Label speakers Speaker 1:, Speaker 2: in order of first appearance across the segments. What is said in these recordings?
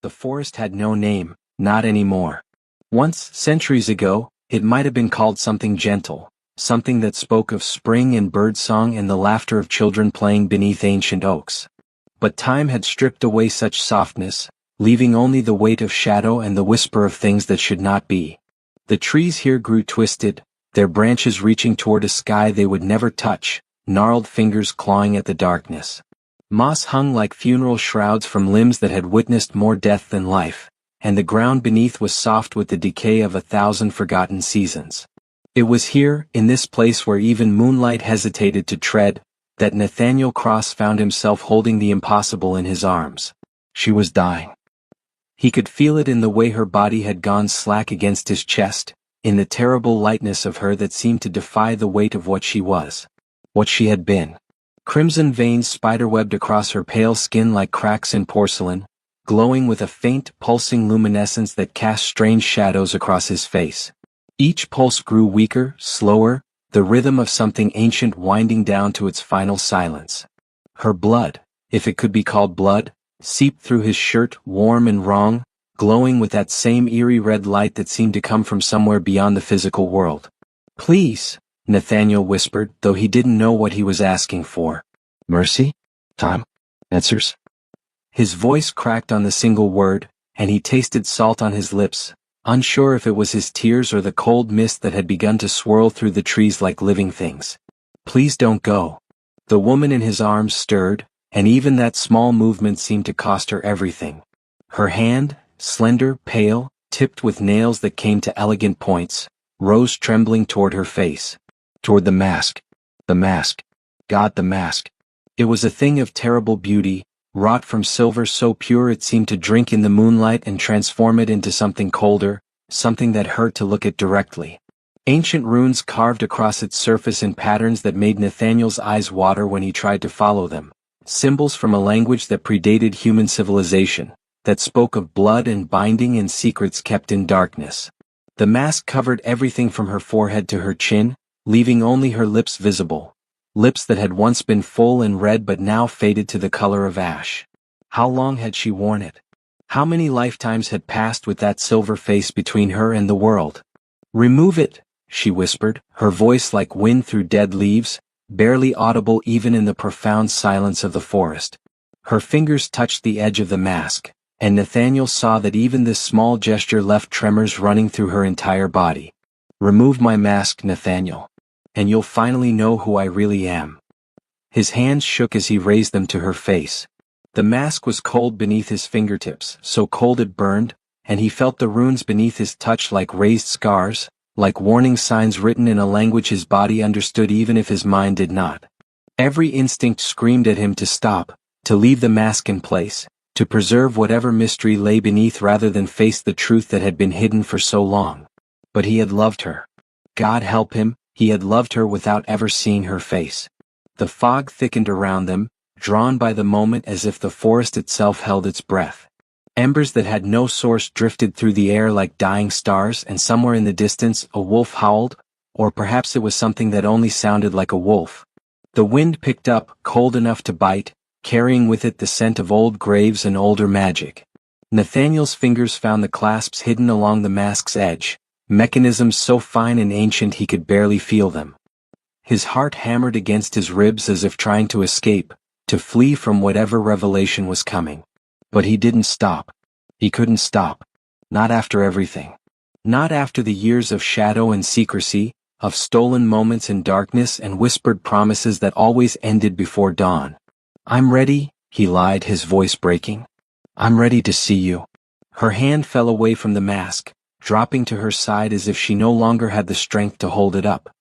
Speaker 1: The forest had no name, not anymore. Once, centuries ago, it might have been called something gentle, something that spoke of spring and birdsong and the laughter of children playing beneath ancient oaks. But time had stripped away such softness, leaving only the weight of shadow and the whisper of things that should not be. The trees here grew twisted, their branches reaching toward a sky they would never touch, gnarled fingers clawing at the darkness. Moss hung like funeral shrouds from limbs that had witnessed more death than life, and the ground beneath was soft with the decay of 1,000 forgotten seasons. It was here, in this place where even moonlight hesitated to tread, that Nathaniel Cross found himself holding the impossible in his arms. She was dying. He could feel it in the way her body had gone slack against his chest, in the terrible lightness of her that seemed to defy the weight of what she was, what she had been. Crimson veins spiderwebbed across her pale skin like cracks in porcelain, glowing with a faint, pulsing luminescence that cast strange shadows across his face. Each pulse grew weaker, slower, the rhythm of something ancient winding down to its final silence. Her blood, if it could be called blood, seeped through his shirt, warm and wrong, glowing with that same eerie red light that seemed to come from somewhere beyond the physical world. "Please," Nathaniel whispered, though he didn't know what he was asking for. "Mercy? Time? Answers?" His voice cracked on the single word, and he tasted salt on his lips, unsure if it was his tears or the cold mist that had begun to swirl through the trees like living things. "Please don't go." The woman in his arms stirred, and even that small movement seemed to cost her everything. Her hand, slender, pale, tipped with nails that came to elegant points, rose trembling toward her face. Toward the mask. The mask. God, the mask. It was a thing of terrible beauty, wrought from silver so pure it seemed to drink in the moonlight and transform it into something colder, something that hurt to look at directly. Ancient runes carved across its surface in patterns that made Nathaniel's eyes water when he tried to follow them. Symbols from a language that predated human civilization, that spoke of blood and binding and secrets kept in darkness. The mask covered everything from her forehead to her chin, leaving only her lips visible. Lips that had once been full and red but now faded to the color of ash. How long had she worn it? How many lifetimes had passed with that silver face between her and the world? "Remove it," she whispered, her voice like wind through dead leaves, barely audible even in the profound silence of the forest. Her fingers touched the edge of the mask, and Nathaniel saw that even this small gesture left tremors running through her entire body. "Remove my mask, Nathaniel, and you'll finally know who I really am." His hands shook as he raised them to her face. The mask was cold beneath his fingertips, so cold it burned, and he felt the runes beneath his touch like raised scars, like warning signs written in a language his body understood even if his mind did not. Every instinct screamed at him to stop, to leave the mask in place, to preserve whatever mystery lay beneath rather than face the truth that had been hidden for so long. But he had loved her. God help him, he had loved her without ever seeing her face. The fog thickened around them, drawn by the moment as if the forest itself held its breath. Embers that had no source drifted through the air like dying stars, and somewhere in the distance a wolf howled, or perhaps it was something that only sounded like a wolf. The wind picked up, cold enough to bite, carrying with it the scent of old graves and older magic. Nathaniel's fingers found the clasps hidden along the mask's edge, mechanisms so fine and ancient he could barely feel them. His heart hammered against his ribs as if trying to escape, to flee from whatever revelation was coming. But he didn't stop. He couldn't stop. Not after everything. Not after the years of shadow and secrecy, of stolen moments in darkness and whispered promises that always ended before dawn. "I'm ready," he lied, his voice breaking. "I'm ready to see you." Her hand fell away from the mask, dropping to her side as if she no longer had the strength to hold it up.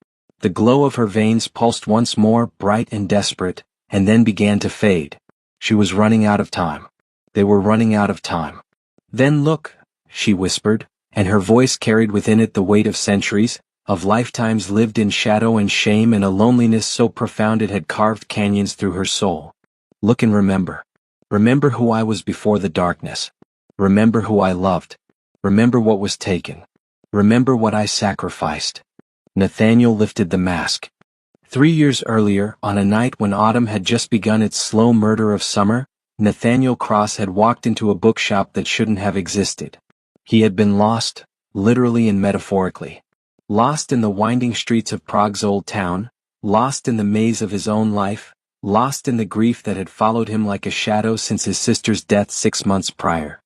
Speaker 1: The glow of her veins pulsed once more, bright and desperate, and then began to fade. She was running out of time. They were running out of time. "Then look," she whispered, and her voice carried within it the weight of centuries, of lifetimes lived in shadow and shame and a loneliness so profound it had carved canyons through her soul. "Look and remember. Remember who I was before the darkness. Remember who I loved. Remember what was taken. Remember what I sacrificed." Nathaniel lifted the mask. 3 years earlier, on a night when autumn had just begun its slow murder of summer, Nathaniel Cross had walked into a bookshop that shouldn't have existed. He had been lost, literally and metaphorically. Lost in the winding streets of Prague's old town, lost in the maze of his own life, lost in the grief that had followed him like a shadow since his sister's death 6 months prior.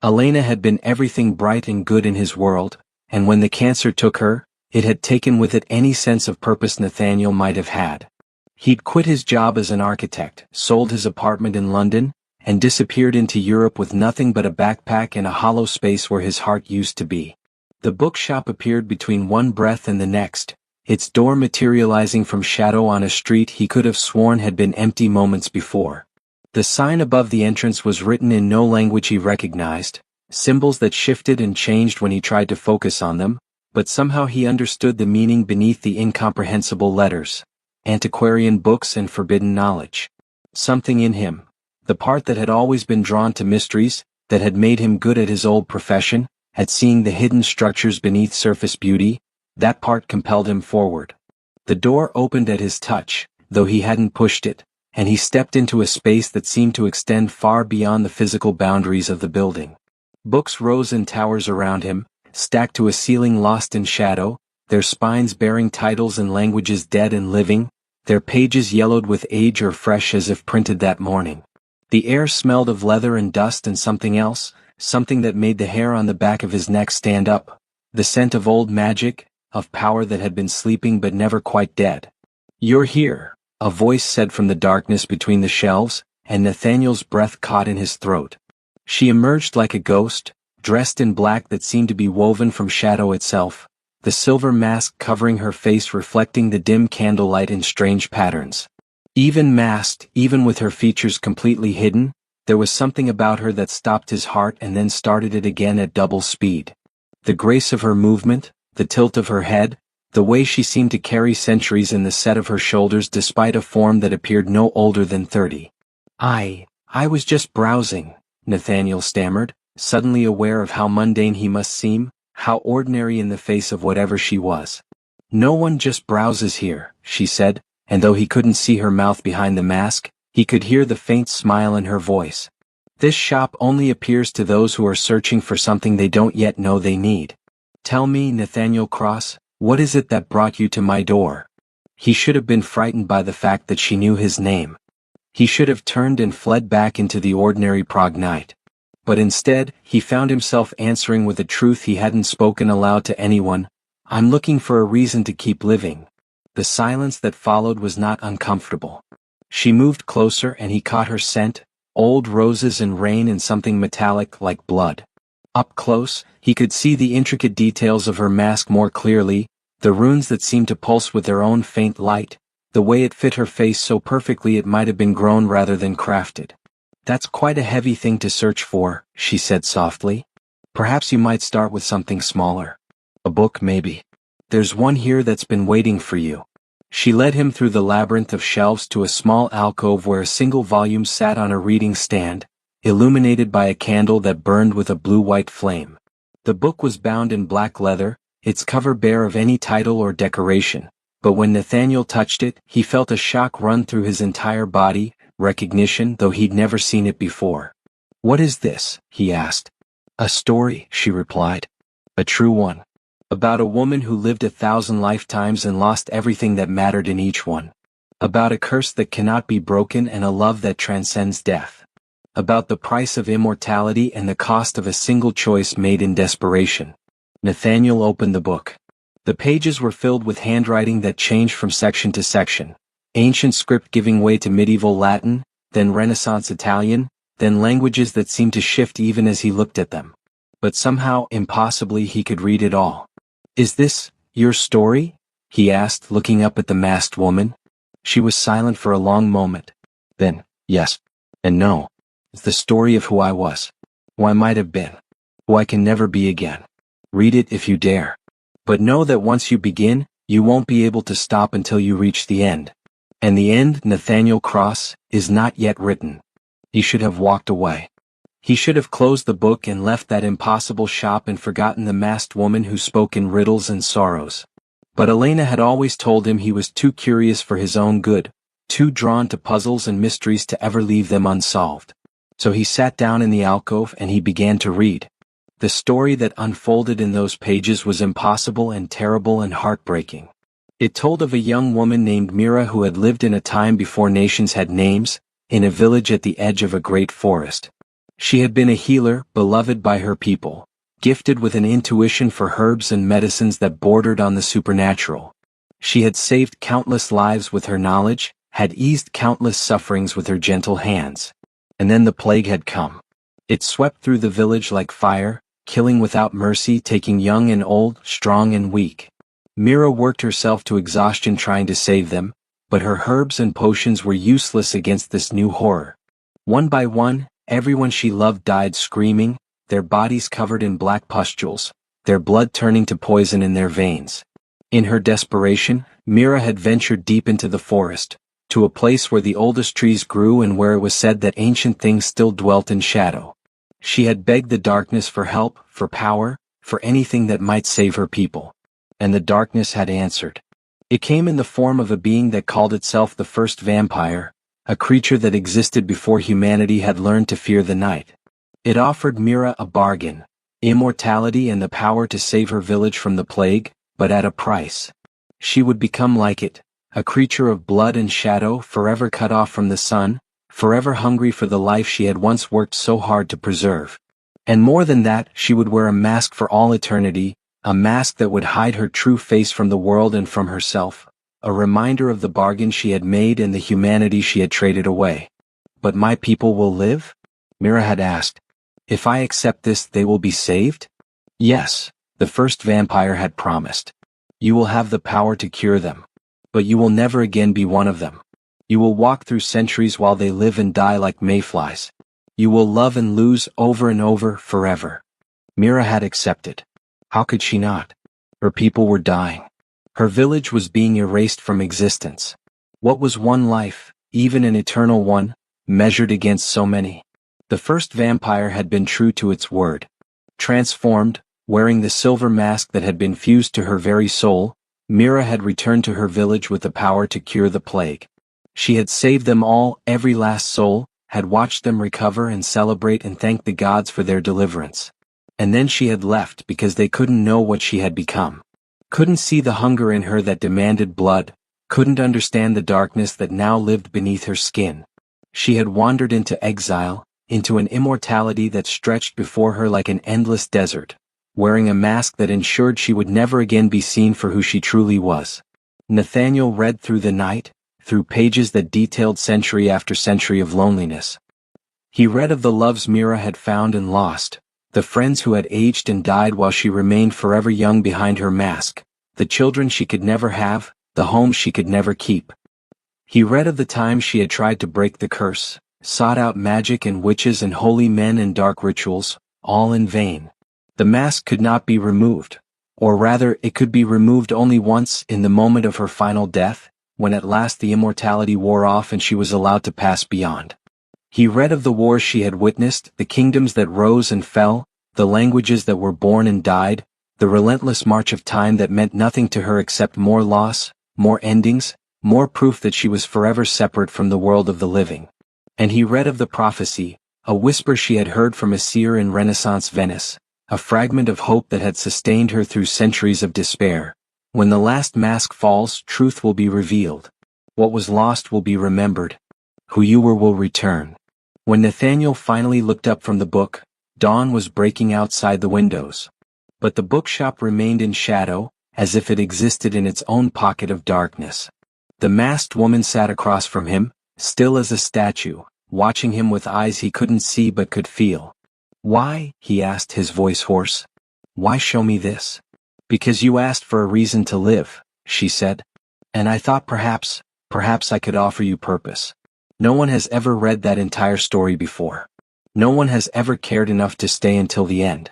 Speaker 1: Elena had been everything bright and good in his world, and when the cancer took her, it had taken with it any sense of purpose Nathaniel might have had. He'd quit his job as an architect, sold his apartment in London, and disappeared into Europe with nothing but a backpack and a hollow space where his heart used to be. The bookshop appeared between one breath and the next, its door materializing from shadow on a street he could have sworn had been empty moments before. The sign above the entrance was written in no language he recognized, symbols that shifted and changed when he tried to focus on them, but somehow he understood the meaning beneath the incomprehensible letters: antiquarian books and forbidden knowledge. Something in him, the part that had always been drawn to mysteries, that had made him good at his old profession, at seeing the hidden structures beneath surface beauty, that part compelled him forward. The door opened at his touch, though he hadn't pushed it, and he stepped into a space that seemed to extend far beyond the physical boundaries of the building. Books rose in towers around him, stacked to a ceiling lost in shadow, their spines bearing titles in languages dead and living, their pages yellowed with age or fresh as if printed that morning. The air smelled of leather and dust and something else, something that made the hair on the back of his neck stand up, the scent of old magic, of power that had been sleeping but never quite dead. "You're here," a voice said from the darkness between the shelves, and Nathaniel's breath caught in his throat. She emerged like a ghost, dressed in black that seemed to be woven from shadow itself, the silver mask covering her face reflecting the dim candlelight in strange patterns. Even masked, even with her features completely hidden, there was something about her that stopped his heart and then started it again at double speed. The grace of her movement, the tilt of her head, the way she seemed to carry centuries in the set of her shoulders despite a form that appeared no older than 30. I was just browsing," Nathaniel stammered, suddenly aware of how mundane he must seem, how ordinary in the face of whatever she was. "No one just browses here," she said, and though he couldn't see her mouth behind the mask, he could hear the faint smile in her voice. "This shop only appears to those who are searching for something they don't yet know they need. Tell me, Nathaniel Cross, what is it that brought you to my door?" He should have been frightened by the fact that she knew his name. He should have turned and fled back into the ordinary Prague night. But instead, he found himself answering with a truth he hadn't spoken aloud to anyone: "I'm looking for a reason to keep living." The silence that followed was not uncomfortable. She moved closer and he caught her scent, old roses and rain and something metallic like blood. Up close, he could see the intricate details of her mask more clearly, the runes that seemed to pulse with their own faint light, the way it fit her face so perfectly it might have been grown rather than crafted. "That's quite a heavy thing to search for," she said softly. "Perhaps you might start with something smaller. A book maybe. There's one here that's been waiting for you." She led him through the labyrinth of shelves to a small alcove where a single volume sat on a reading stand, illuminated by a candle that burned with a blue-white flame. The book was bound in black leather, its cover bare of any title or decoration, but when Nathaniel touched it, he felt a shock run through his entire body, recognition though he'd never seen it before. "What is this?" he asked. "A story," she replied. "A true one. About a woman who lived 1,000 lifetimes and lost everything that mattered in each one. About a curse that cannot be broken and a love that transcends death. About the price of immortality and the cost of a single choice made in desperation." Nathaniel opened the book. The pages were filled with handwriting that changed from section to section, ancient script giving way to medieval Latin, then Renaissance Italian, then languages that seemed to shift even as he looked at them. But somehow, impossibly, he could read it all. "Is this your story?" he asked, looking up at the masked woman. She was silent for a long moment. Then, "Yes, and no. It's the story of who I was, who I might have been, who I can never be again. Read it if you dare. But know that once you begin, you won't be able to stop until you reach the end. And the end, Nathaniel Cross, is not yet written." He should have walked away. He should have closed the book and left that impossible shop and forgotten the masked woman who spoke in riddles and sorrows. But Elena had always told him he was too curious for his own good, too drawn to puzzles and mysteries to ever leave them unsolved. So he sat down in the alcove and he began to read. The story that unfolded in those pages was impossible and terrible and heartbreaking. It told of a young woman named Mira who had lived in a time before nations had names, in a village at the edge of a great forest. She had been a healer, beloved by her people, gifted with an intuition for herbs and medicines that bordered on the supernatural. She had saved countless lives with her knowledge, had eased countless sufferings with her gentle hands. And then the plague had come. It swept through the village like fire, killing without mercy, taking young and old, strong and weak. Mira worked herself to exhaustion trying to save them, but her herbs and potions were useless against this new horror. One by one, everyone she loved died screaming, their bodies covered in black pustules, their blood turning to poison in their veins. In her desperation, Mira had ventured deep into the forest, to a place where the oldest trees grew and where it was said that ancient things still dwelt in shadow. She had begged the darkness for help, for power, for anything that might save her people. And the darkness had answered. It came in the form of a being that called itself the first vampire, a creature that existed before humanity had learned to fear the night. It offered Mira a bargain, immortality and the power to save her village from the plague, but at a price. She would become like it, a creature of blood and shadow, forever cut off from the sun, forever hungry for the life she had once worked so hard to preserve. And more than that, she would wear a mask for all eternity, a mask that would hide her true face from the world and from herself, a reminder of the bargain she had made and the humanity she had traded away. But my people will live? Mira had asked. If I accept this, they will be saved? Yes, the first vampire had promised. You will have the power to cure them. But you will never again be one of them. You will walk through centuries while they live and die like mayflies. You will love and lose over and over forever. Mira had accepted. How could she not? Her people were dying. Her village was being erased from existence. What was one life, even an eternal one, measured against so many? The first vampire had been true to its word. Transformed, wearing the silver mask that had been fused to her very soul, Mira had returned to her village with the power to cure the plague. She had saved them all, every last soul, had watched them recover and celebrate and thank the gods for their deliverance. And then she had left because they couldn't know what she had become. Couldn't see the hunger in her that demanded blood, couldn't understand the darkness that now lived beneath her skin. She had wandered into exile, into an immortality that stretched before her like an endless desert, wearing a mask that ensured she would never again be seen for who she truly was. Nathaniel read through the night, through pages that detailed century after century of loneliness. He read of the loves Mira had found and lost, the friends who had aged and died while she remained forever young behind her mask, the children she could never have, the home she could never keep. He read of the times she had tried to break the curse, sought out magic and witches and holy men and dark rituals, all in vain. The mask could not be removed, or rather it could be removed only once in the moment of her final death, when at last the immortality wore off and she was allowed to pass beyond. He read of the wars she had witnessed, the kingdoms that rose and fell, the languages that were born and died, the relentless march of time that meant nothing to her except more loss, more endings, more proof that she was forever separate from the world of the living. And he read of the prophecy, a whisper she had heard from a seer in Renaissance Venice, a fragment of hope that had sustained her through centuries of despair. When the last mask falls, truth will be revealed. What was lost will be remembered. Who you were will return. When Nathaniel finally looked up from the book, dawn was breaking outside the windows. But the bookshop remained in shadow, as if it existed in its own pocket of darkness. The masked woman sat across from him, still as a statue, watching him with eyes he couldn't see but could feel. Why? He asked, his voice hoarse. Why show me this? Because you asked for a reason to live, she said. And I thought perhaps I could offer you purpose. No one has ever read that entire story before. No one has ever cared enough to stay until the end.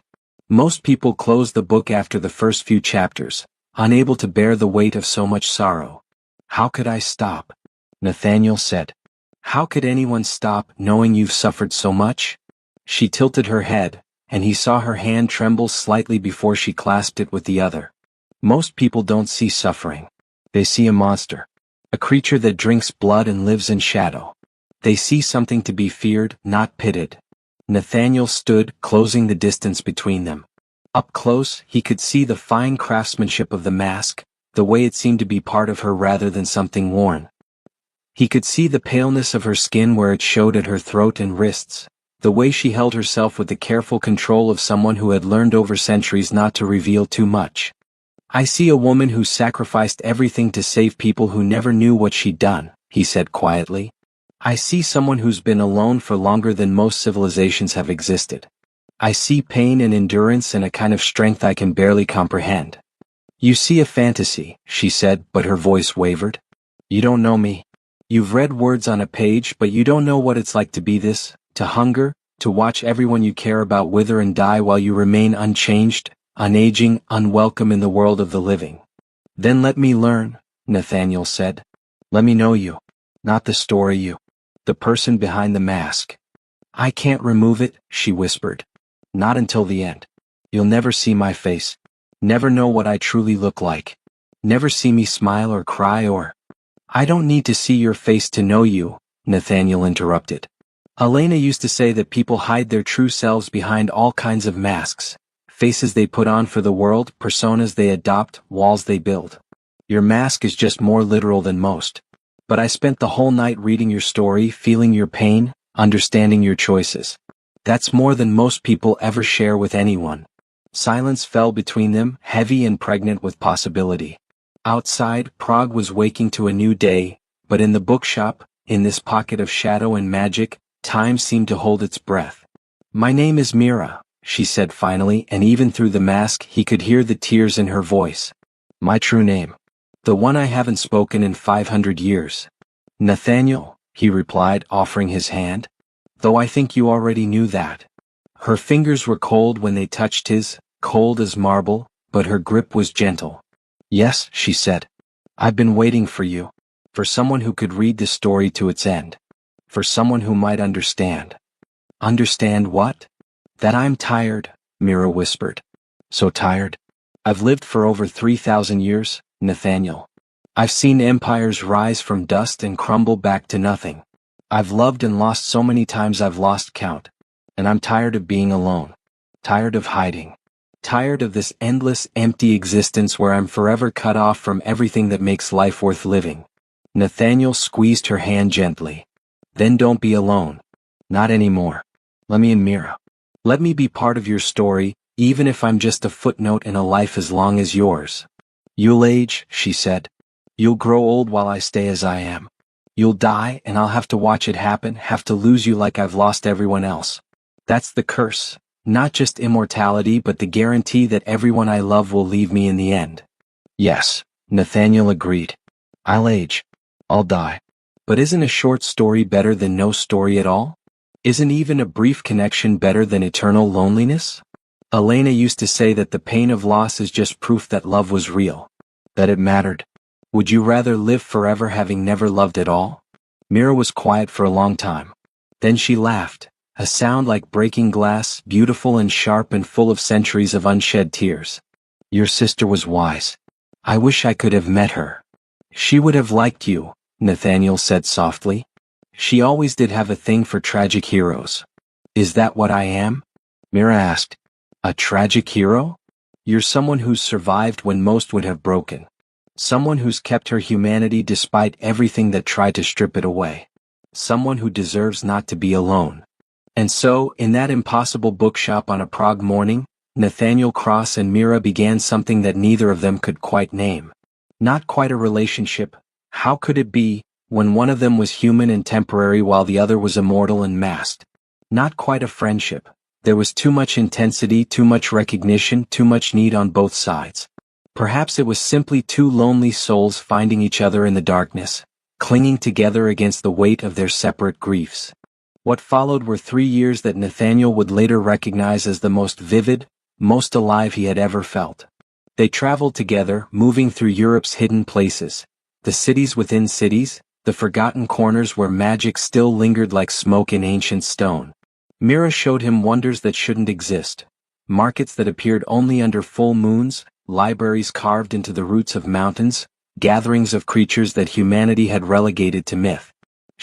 Speaker 1: Most people close the book after the first few chapters, unable to bear the weight of so much sorrow. How could I stop? Nathaniel said. How could anyone stop knowing you've suffered so much? She tilted her head, and he saw her hand tremble slightly before she clasped it with the other. Most people don't see suffering. They see a monster. A creature that drinks blood and lives in shadow. They see something to be feared, not pitied. Nathaniel stood, closing the distance between them. Up close, he could see the fine craftsmanship of the mask, the way it seemed to be part of her rather than something worn. He could see the paleness of her skin where it showed at her throat and wrists, the way she held herself with the careful control of someone who had learned over centuries not to reveal too much. "I see a woman who sacrificed everything to save people who never knew what she'd done," he said quietly. "I see someone who's been alone for longer than most civilizations have existed. I see pain and endurance and a kind of strength I can barely comprehend." "You see a fantasy," she said, but her voice wavered. "You don't know me. You've read words on a page, but you don't know what it's like to be this, to hunger, to watch everyone you care about wither and die while you remain unchanged, unaging, unwelcome in the world of the living." "Then let me learn," Nathaniel said. "Let me know you. Not the story you. The person behind the mask." "I can't remove it," she whispered. "Not until the end. You'll never see my face. Never know what I truly look like. Never see me smile or cry or—" "I don't need to see your face to know you," Nathaniel interrupted. "Elena used to say that people hide their true selves behind all kinds of masks, faces they put on for the world, personas they adopt, walls they build. Your mask is just more literal than most. But I spent the whole night reading your story, feeling your pain, understanding your choices. That's more than most people ever share with anyone." Silence fell between them, heavy and pregnant with possibility. Outside, Prague was waking to a new day, but in the bookshop, in this pocket of shadow and magic, time seemed to hold its breath. "My name is Mira," she said finally, and even through the mask he could hear the tears in her voice. "My true name. The one I haven't spoken in 500 years. Nathaniel," he replied, offering his hand. "Though I think you already knew that." Her fingers were cold when they touched his, cold as marble, but her grip was gentle. "Yes," she said. "I've been waiting for you. For someone who could read the story to its end. For someone who might understand." "Understand what?" "That I'm tired," Mira whispered. "So tired? I've lived for over 3,000 years, Nathaniel. I've seen empires rise from dust and crumble back to nothing. I've loved and lost so many times I've lost count. And I'm tired of being alone. Tired of hiding. Tired of this endless, empty existence where I'm forever cut off from everything that makes life worth living." Nathaniel squeezed her hand gently. "Then don't be alone. Not anymore. Let me in, Mira. Let me be part of your story, even if I'm just a footnote in a life as long as yours." "You'll age," she said. "You'll grow old while I stay as I am. You'll die, and I'll have to watch it happen, have to lose you like I've lost everyone else. That's the curse. Not just immortality but the guarantee that everyone I love will leave me in the end." "Yes," Nathaniel agreed. "I'll age. I'll die. But isn't a short story better than no story at all? Isn't even a brief connection better than eternal loneliness? Elena used to say that the pain of loss is just proof that love was real. That it mattered. Would you rather live forever having never loved at all?" Mira was quiet for a long time. Then she laughed. A sound like breaking glass, beautiful and sharp and full of centuries of unshed tears. "Your sister was wise. I wish I could have met her." "She would have liked you," Nathaniel said softly. "She always did have a thing for tragic heroes." "Is that what I am?" Mira asked. "A tragic hero? You're someone who's survived when most would have broken. Someone who's kept her humanity despite everything that tried to strip it away. Someone who deserves not to be alone." And so, in that impossible bookshop on a Prague morning, Nathaniel Cross and Mira began something that neither of them could quite name. Not quite a relationship. How could it be, when one of them was human and temporary while the other was immortal and masked? Not quite a friendship. There was too much intensity, too much recognition, too much need on both sides. Perhaps it was simply two lonely souls finding each other in the darkness, clinging together against the weight of their separate griefs. What followed were 3 years that Nathaniel would later recognize as the most vivid, most alive he had ever felt. They traveled together, moving through Europe's hidden places, the cities within cities, the forgotten corners where magic still lingered like smoke in ancient stone. Mira showed him wonders that shouldn't exist, markets that appeared only under full moons, libraries carved into the roots of mountains, gatherings of creatures that humanity had relegated to myth.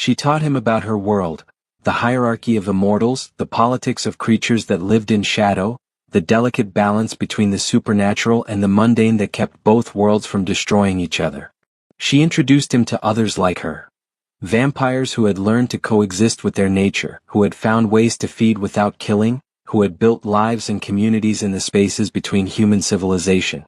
Speaker 1: She taught him about her world, the hierarchy of immortals, the politics of creatures that lived in shadow, the delicate balance between the supernatural and the mundane that kept both worlds from destroying each other. She introduced him to others like her. Vampires who had learned to coexist with their nature, who had found ways to feed without killing, who had built lives and communities in the spaces between human civilization.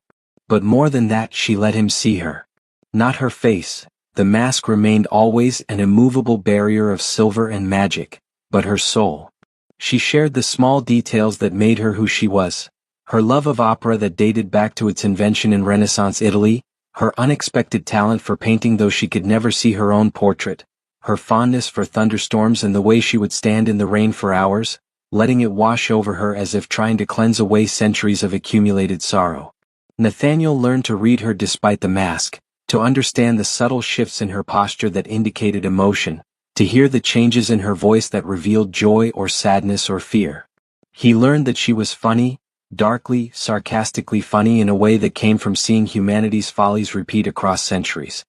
Speaker 1: But more than that, she let him see her. Not her face, the mask remained always an immovable barrier of silver and magic, but her soul. She shared the small details that made her who she was. Her love of opera that dated back to its invention in Renaissance Italy, her unexpected talent for painting though she could never see her own portrait, her fondness for thunderstorms and the way she would stand in the rain for hours, letting it wash over her as if trying to cleanse away centuries of accumulated sorrow. Nathaniel learned to read her despite the mask, to understand the subtle shifts in her posture that indicated emotion, to hear the changes in her voice that revealed joy or sadness or fear. He learned that she was funny, darkly, sarcastically funny in a way that came from seeing humanity's follies repeat across centuries.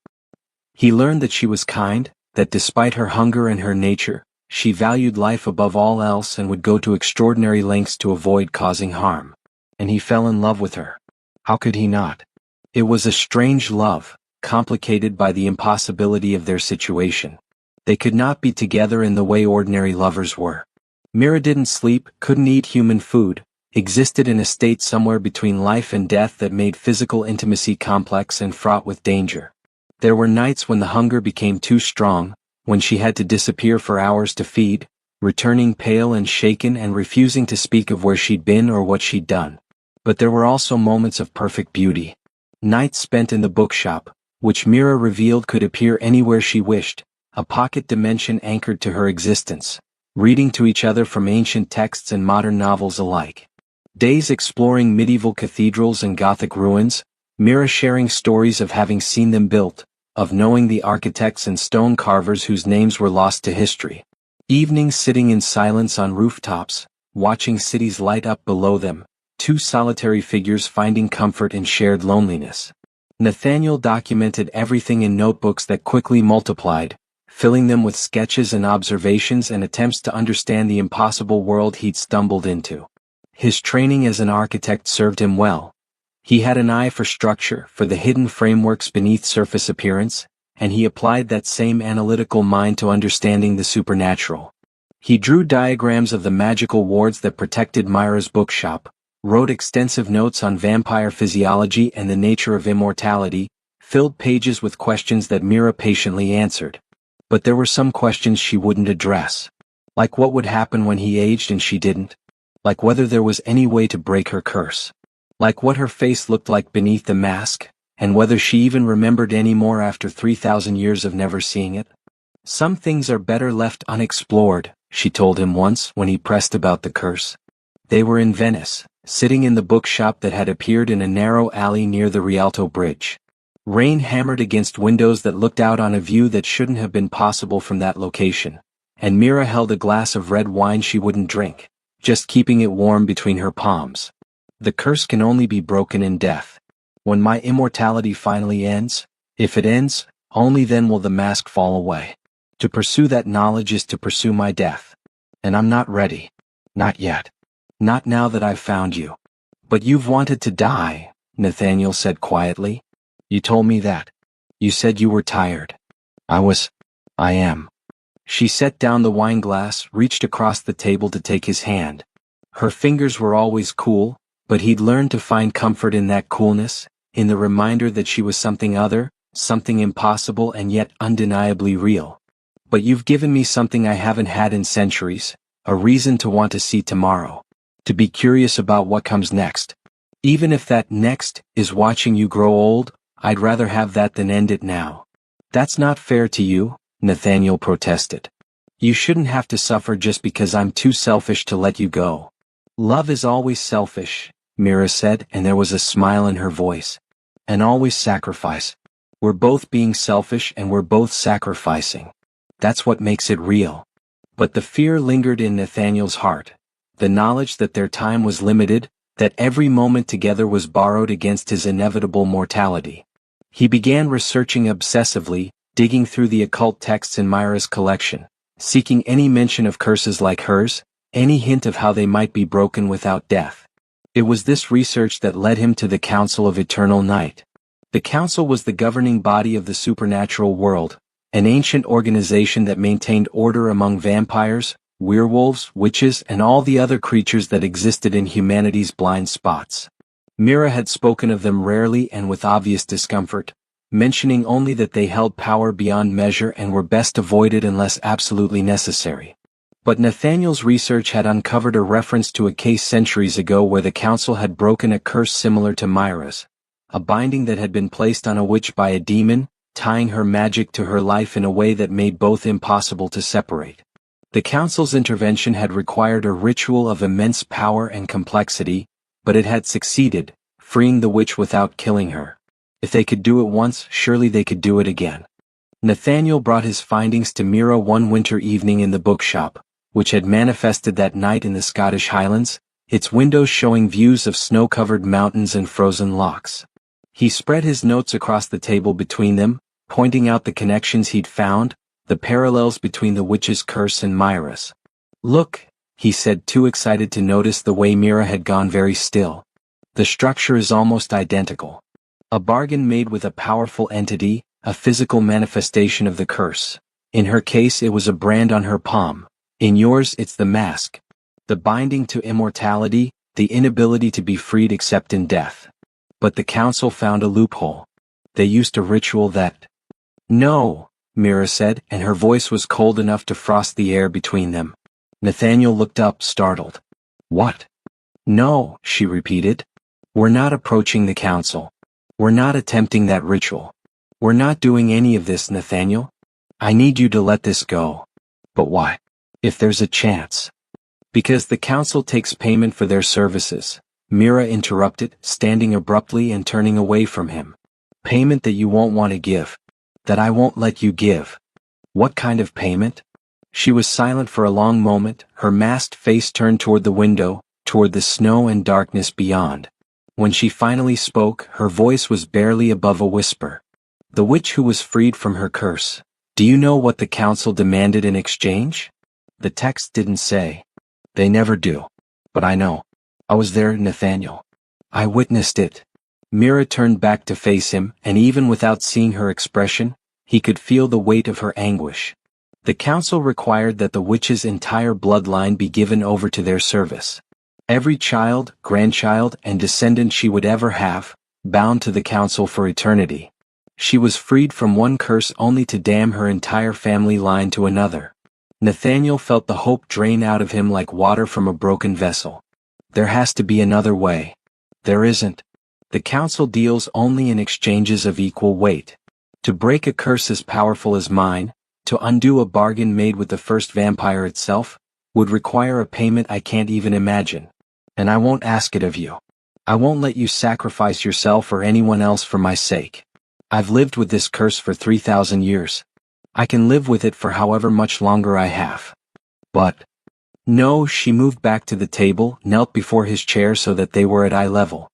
Speaker 1: He learned that she was kind, that despite her hunger and her nature, she valued life above all else and would go to extraordinary lengths to avoid causing harm. And he fell in love with her. How could he not? It was a strange love, complicated by the impossibility of their situation. They could not be together in the way ordinary lovers were. Mira didn't sleep, couldn't eat human food, existed in a state somewhere between life and death that made physical intimacy complex and fraught with danger. There were nights when the hunger became too strong, when she had to disappear for hours to feed, returning pale and shaken and refusing to speak of where she'd been or what she'd done. But there were also moments of perfect beauty. Nights spent in the bookshop, which Mira revealed could appear anywhere she wished, a pocket dimension anchored to her existence, reading to each other from ancient texts and modern novels alike. Days exploring medieval cathedrals and Gothic ruins, Mira sharing stories of having seen them built, of knowing the architects and stone carvers whose names were lost to history. Evenings sitting in silence on rooftops, watching cities light up below them, two solitary figures finding comfort in shared loneliness. Nathaniel documented everything in notebooks that quickly multiplied, filling them with sketches and observations and attempts to understand the impossible world he'd stumbled into. His training as an architect served him well. He had an eye for structure, for the hidden frameworks beneath surface appearance, and he applied that same analytical mind to understanding the supernatural. He drew diagrams of the magical wards that protected Myra's bookshop, wrote extensive notes on vampire physiology and the nature of immortality, filled pages with questions that Mira patiently answered. But there were some questions she wouldn't address. Like what would happen when he aged and she didn't? Like whether there was any way to break her curse. Like what her face looked like beneath the mask, and whether she even remembered any more after 3,000 years of never seeing it. Some things are better left unexplored, she told him once when he pressed about the curse. They were in Venice, sitting in the bookshop that had appeared in a narrow alley near the Rialto Bridge. Rain hammered against windows that looked out on a view that shouldn't have been possible from that location, and Mira held a glass of red wine she wouldn't drink, just keeping it warm between her palms. The curse can only be broken in death. When my immortality finally ends, if it ends, only then will the mask fall away. To pursue that knowledge is to pursue my death. And I'm not ready. Not yet. Not now that I've found you. But you've wanted to die, Nathaniel said quietly. You told me that. You said you were tired. I am. She set down the wine glass, reached across the table to take his hand. Her fingers were always cool, but he'd learned to find comfort in that coolness, in the reminder that she was something other, something impossible and yet undeniably real. But you've given me something I haven't had in centuries, a reason to want to see tomorrow, to be curious about what comes next. Even if that next is watching you grow old, I'd rather have that than end it now. That's not fair to you, Nathaniel protested. You shouldn't have to suffer just because I'm too selfish to let you go. Love is always selfish, Mira said, and there was a smile in her voice. And always sacrifice. We're both being selfish and we're both sacrificing. That's what makes it real. But the fear lingered in Nathaniel's heart. The knowledge that their time was limited, that every moment together was borrowed against his inevitable mortality. He began researching obsessively, digging through the occult texts in Myra's collection, seeking any mention of curses like hers, any hint of how they might be broken without death. It was this research that led him to the Council of Eternal Night. The Council was the governing body of the supernatural world, an ancient organization that maintained order among vampires, werewolves, witches, and all the other creatures that existed in humanity's blind spots. Mira had spoken of them rarely and with obvious discomfort, mentioning only that they held power beyond measure and were best avoided unless absolutely necessary. But Nathaniel's research had uncovered a reference to a case centuries ago where the council had broken a curse similar to Myra's, a binding that had been placed on a witch by a demon, tying her magic to her life in a way that made both impossible to separate. The council's intervention had required a ritual of immense power and complexity, but it had succeeded, freeing the witch without killing her. If they could do it once, surely they could do it again. Nathaniel brought his findings to Mira one winter evening in the bookshop, which had manifested that night in the Scottish Highlands, its windows showing views of snow-covered mountains and frozen lochs. He spread his notes across the table between them, pointing out the connections he'd found, the parallels between the witch's curse and Myra's. "Look," he said, too excited to notice the way Mira had gone very still. "The structure is almost identical. A bargain made with a powerful entity, a physical manifestation of the curse. In her case it was a brand on her palm. In yours it's the mask. The binding to immortality, the inability to be freed except in death. But the council found a loophole. They used a ritual that—" "No," Mira said, and her voice was cold enough to frost the air between them. Nathaniel looked up, startled. "What?" "No," she repeated. "We're not approaching the council. We're not attempting that ritual. We're not doing any of this, Nathaniel. I need you to let this go." "But why? If there's a chance." "Because the council takes payment for their services," Mira interrupted, standing abruptly and turning away from him. "Payment that you won't want to give. That I won't let you give." "What kind of payment?" She was silent for a long moment, her masked face turned toward the window, toward the snow and darkness beyond. When she finally spoke, her voice was barely above a whisper. "The witch who was freed from her curse. Do you know what the council demanded in exchange?" The text didn't say. "They never do. But I know. I was there, Nathaniel. I witnessed it." Mira turned back to face him, and even without seeing her expression, he could feel the weight of her anguish. The council required that the witch's entire bloodline be given over to their service. Every child, grandchild, and descendant she would ever have, bound to the council for eternity. She was freed from one curse only to damn her entire family line to another. Nathaniel felt the hope drain out of him like water from a broken vessel. There has to be another way. There isn't. The council deals only in exchanges of equal weight. To break a curse as powerful as mine, to undo a bargain made with the first vampire itself, would require a payment I can't even imagine. And I won't ask it of you. I won't let you sacrifice yourself or anyone else for my sake. I've lived with this curse for 3,000 years. I can live with it for however much longer I have. But... No, she moved back to the table, knelt before his chair so that they were at eye level.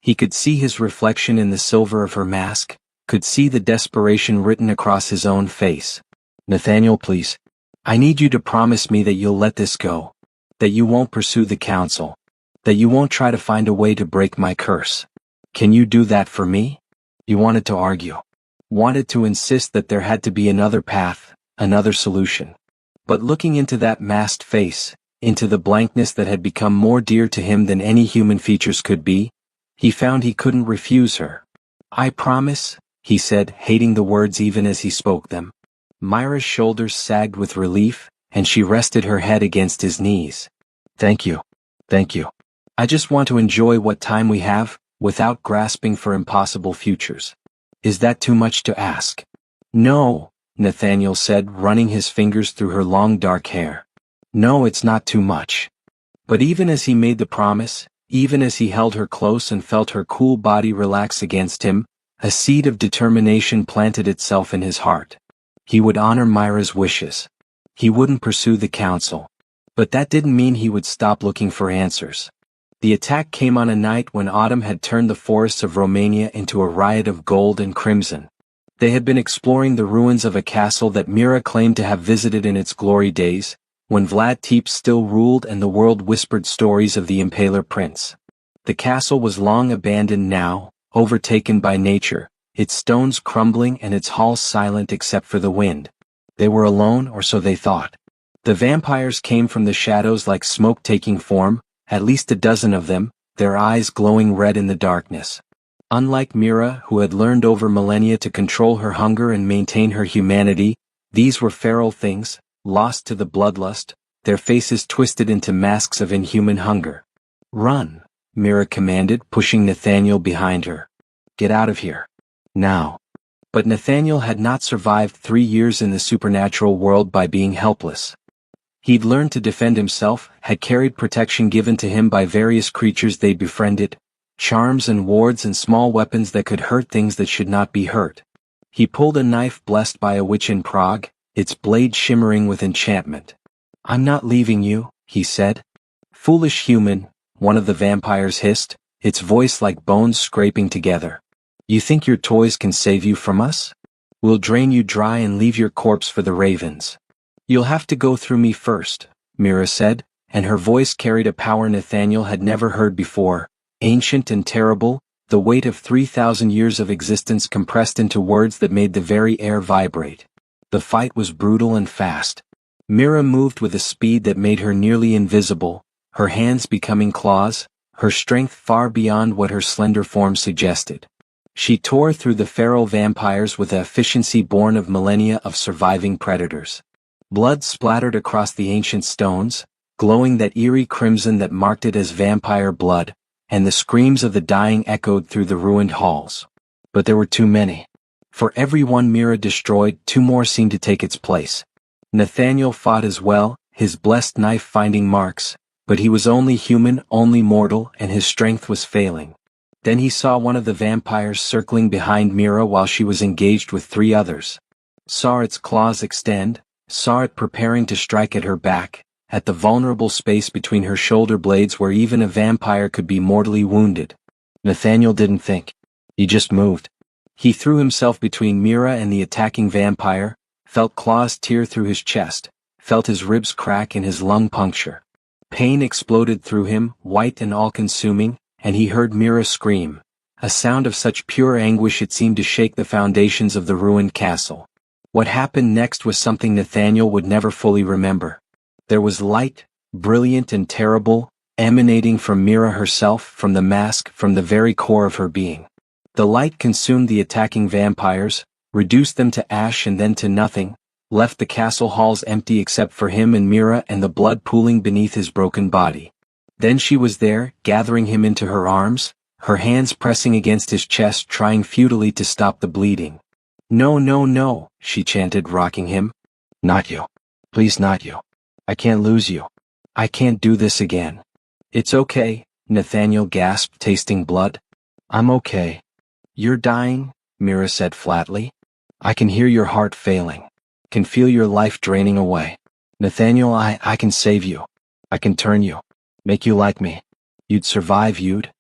Speaker 1: He could see his reflection in the silver of her mask, could see the desperation written across his own face. "Nathaniel, please. I need you to promise me that you'll let this go. That you won't pursue the council. That you won't try to find a way to break my curse. Can you do that for me?" He wanted to argue. Wanted to insist that there had to be another path, another solution. But looking into that masked face, into the blankness that had become more dear to him than any human features could be, he found he couldn't refuse her. "I promise," he said, hating the words even as he spoke them. Myra's shoulders sagged with relief, and she rested her head against his knees. "Thank you. Thank you. I just want to enjoy what time we have, without grasping for impossible futures. Is that too much to ask?" "No," Nathaniel said, running his fingers through her long dark hair. "No, it's not too much." But even as he made the promise, even as he held her close and felt her cool body relax against him, a seed of determination planted itself in his heart. He would honor Myra's wishes. He wouldn't pursue the council. But that didn't mean he would stop looking for answers. The attack came on a night when autumn had turned the forests of Romania into a riot of gold and crimson. They had been exploring the ruins of a castle that Mira claimed to have visited in its glory days, when Vlad Tepes still ruled and the world whispered stories of the Impaler Prince. The castle was long abandoned now, overtaken by nature, its stones crumbling and its halls silent except for the wind. They were alone, or so they thought. The vampires came from the shadows like smoke taking form, at least a dozen of them, their eyes glowing red in the darkness. Unlike Mira, who had learned over millennia to control her hunger and maintain her humanity, these were feral things, lost to the bloodlust, their faces twisted into masks of inhuman hunger. "Run," Mira commanded, pushing Nathaniel behind her. "Get out of here. Now." But Nathaniel had not survived 3 years in the supernatural world by being helpless. He'd learned to defend himself, had carried protection given to him by various creatures they'd befriended, charms and wards and small weapons that could hurt things that should not be hurt. He pulled a knife blessed by a witch in Prague, its blade shimmering with enchantment. "I'm not leaving you," he said. "Foolish human," one of the vampires hissed, its voice like bones scraping together. "You think your toys can save you from us? We'll drain you dry and leave your corpse for the ravens." "You'll have to go through me first," Mira said, and her voice carried a power Nathaniel had never heard before, ancient and terrible, the weight of 3,000 years of existence compressed into words that made the very air vibrate. The fight was brutal and fast. Mira moved with a speed that made her nearly invisible, her hands becoming claws, her strength far beyond what her slender form suggested. She tore through the feral vampires with an efficiency born of millennia of surviving predators. Blood splattered across the ancient stones, glowing that eerie crimson that marked it as vampire blood, and the screams of the dying echoed through the ruined halls. But there were too many. For every one Mira destroyed, 2 more seemed to take its place. Nathaniel fought as well, his blessed knife finding marks, but he was only human, only mortal, and his strength was failing. Then he saw one of the vampires circling behind Mira while she was engaged with 3 others. Saw its claws extend, saw it preparing to strike at her back, at the vulnerable space between her shoulder blades where even a vampire could be mortally wounded. Nathaniel didn't think. He just moved. He threw himself between Mira and the attacking vampire, felt claws tear through his chest, felt his ribs crack and his lung puncture. Pain exploded through him, white and all-consuming, and he heard Mira scream, a sound of such pure anguish it seemed to shake the foundations of the ruined castle. What happened next was something Nathaniel would never fully remember. There was light, brilliant and terrible, emanating from Mira herself, from the mask, from the very core of her being. The light consumed the attacking vampires, reduced them to ash and then to nothing, left the castle halls empty except for him and Mira and the blood pooling beneath his broken body. Then she was there, gathering him into her arms, her hands pressing against his chest, trying futilely to stop the bleeding. "No, no, no," she chanted, rocking him. "Not you. Please, not you. I can't lose you. I can't do this again." "It's okay," Nathaniel gasped, tasting blood. "I'm okay." "You're dying," Mira said flatly. "I can hear your heart failing. Can feel your life draining away. Nathaniel, I can save you. I can turn you. Make you like me. You'd survive, you'd."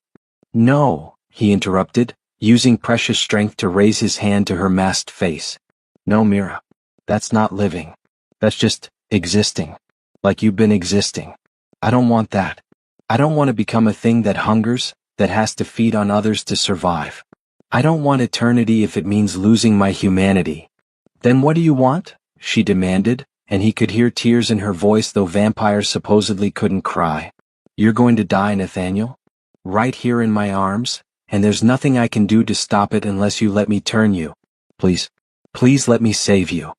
Speaker 1: "No," he interrupted, using precious strength to raise his hand to her masked face. "No, Mira. That's not living. That's just existing. Like you've been existing. I don't want that. I don't want to become a thing that hungers, that has to feed on others to survive. I don't want eternity if it means losing my humanity." "Then what do you want?" she demanded, and he could hear tears in her voice though vampires supposedly couldn't cry. "You're going to die, Nathaniel. Right here in my arms, and there's nothing I can do to stop it unless you let me turn you. Please, please let me save you.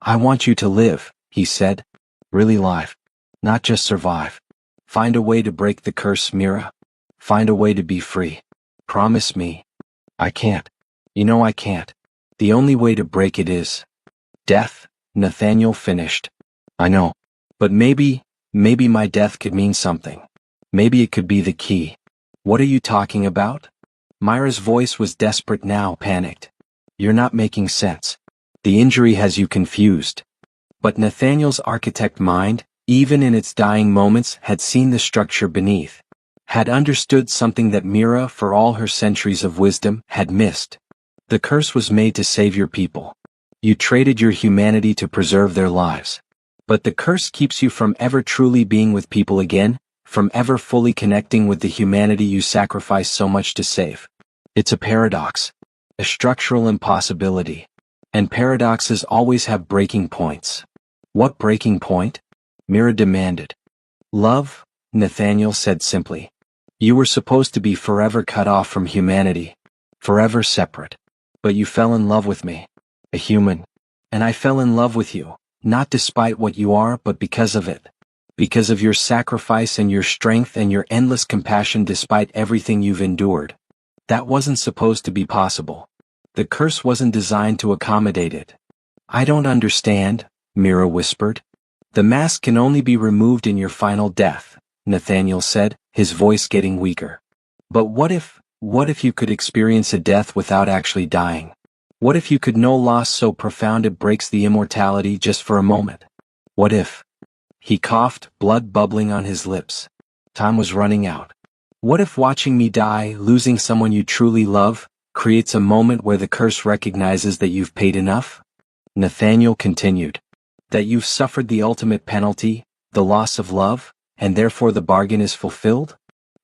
Speaker 1: I want you to live," he said. "Really live. Not just survive. Find a way to break the curse, Mira. Find a way to be free. Promise me." "I can't. You know I can't. The only way to break it is death," Nathaniel finished. "I know. But maybe my death could mean something. Maybe it could be the key." "What are you talking about?" Myra's voice was desperate now, panicked. "You're not making sense. The injury has you confused." But Nathaniel's architect mind, even in its dying moments, had seen the structure beneath, had understood something that Mira, for all her centuries of wisdom, had missed. The curse was made to save your people. You traded your humanity to preserve their lives. But the curse keeps you from ever truly being with people again, from ever fully connecting with the humanity you sacrificed so much to save. It's a paradox. A structural impossibility. And paradoxes always have breaking points. What breaking point? Mira demanded. Love, Nathaniel said simply. You were supposed to be forever cut off from humanity. Forever separate. But you fell in love with me. A human. And I fell in love with you, not despite what you are but because of it. Because of your sacrifice and your strength and your endless compassion despite everything you've endured. That wasn't supposed to be possible. The curse wasn't designed to accommodate it. I don't understand, Mira whispered. The mask can only be removed in your final death, Nathaniel said, his voice getting weaker. But what if you could experience a death without actually dying? What if you could know loss so profound it breaks the immortality just for a moment? What if? He coughed, blood bubbling on his lips. Time was running out. What if watching me die, losing someone you truly love, creates a moment where the curse recognizes that you've paid enough? Nathaniel continued. That you've suffered the ultimate penalty, the loss of love, and therefore the bargain is fulfilled?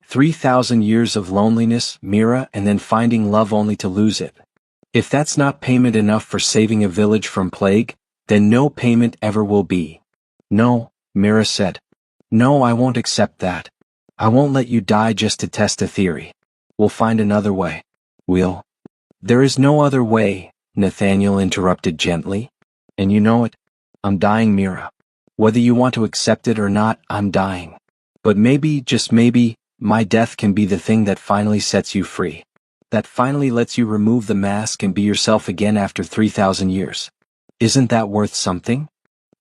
Speaker 1: 3,000 years of loneliness, Mira, and then finding love only to lose it. If that's not payment enough for saving a village from plague, then no payment ever will be. No, Mira said. No, I won't accept that. I won't let you die just to test a theory. We'll find another way. We'll. There is no other way, Nathaniel interrupted gently. And you know it. I'm dying, Mira. Whether you want to accept it or not, I'm dying. But maybe, just maybe, my death can be the thing that finally sets you free. That finally lets you remove the mask and be yourself again after 3,000 years. Isn't that worth something?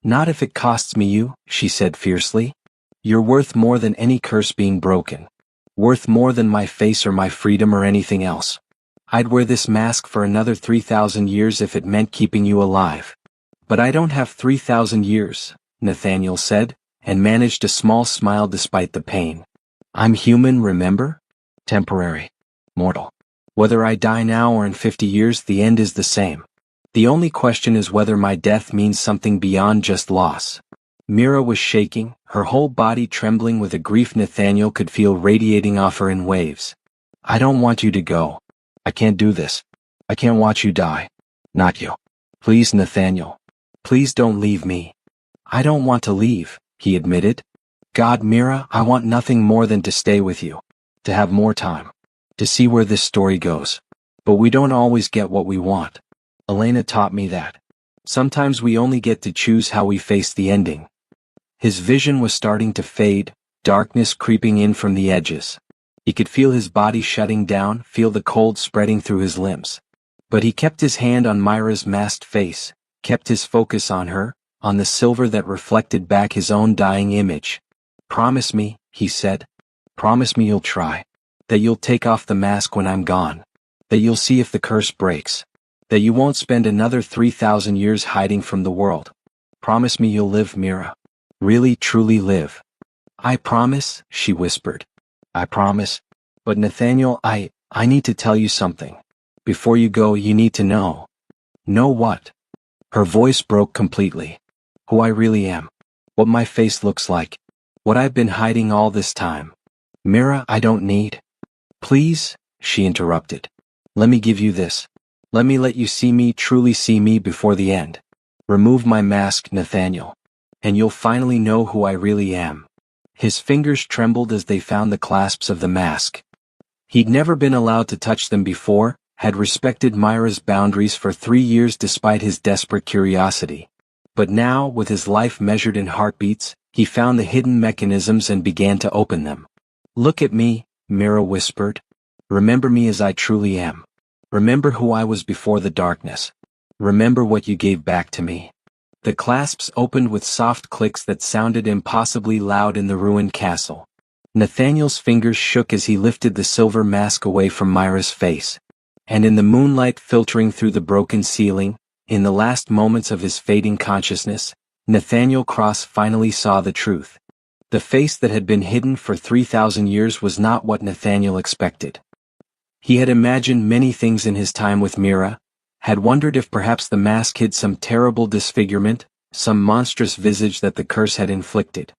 Speaker 1: Not if it costs me you, she said fiercely. You're worth more than any curse being broken. Worth more than my face or my freedom or anything else. I'd wear this mask for another 3,000 years if it meant keeping you alive. But I don't have 3,000 years, Nathaniel said, and managed a small smile despite the pain. I'm human, remember? Temporary. Mortal. Whether I die now or in 50 years, the end is the same. The only question is whether my death means something beyond just loss. Mira was shaking, her whole body trembling with a grief Nathaniel could feel radiating off her in waves. I don't want you to go. I can't do this. I can't watch you die. Not you. Please, Nathaniel. Please don't leave me. I don't want to leave, he admitted. God, Mira, I want nothing more than to stay with you. To have more time. To see where this story goes. But we don't always get what we want. Elena taught me that. Sometimes we only get to choose how we face the ending. His vision was starting to fade, darkness creeping in from the edges. He could feel his body shutting down, feel the cold spreading through his limbs. But he kept his hand on Myra's masked face, kept his focus on her, on the silver that reflected back his own dying image. Promise me, he said. Promise me you'll try. That you'll take off the mask when I'm gone. That you'll see if the curse breaks. That you won't spend another 3,000 years hiding from the world. Promise me you'll live, Mira. Really, truly live. I promise, she whispered. I promise. But Nathaniel, I need to tell you something. Before you go, you need to know. Know what? Her voice broke completely. Who I really am. What my face looks like. What I've been hiding all this time. Mira, I don't need. Please, she interrupted. Let me give you this. Let me let you see me, truly see me before the end. Remove my mask, Nathaniel. And you'll finally know who I really am. His fingers trembled as they found the clasps of the mask. He'd never been allowed to touch them before, had respected Myra's boundaries for 3 years despite his desperate curiosity. But now, with his life measured in heartbeats, he found the hidden mechanisms and began to open them. Look at me, Mira whispered. Remember me as I truly am. Remember who I was before the darkness. Remember what you gave back to me. The clasps opened with soft clicks that sounded impossibly loud in the ruined castle. Nathaniel's fingers shook as he lifted the silver mask away from Myra's face. And in the moonlight filtering through the broken ceiling, in the last moments of his fading consciousness, Nathaniel Cross finally saw the truth. The face that had been hidden for 3,000 years was not what Nathaniel expected. He had imagined many things in his time with Mira, had wondered if perhaps the mask hid some terrible disfigurement, some monstrous visage that the curse had inflicted.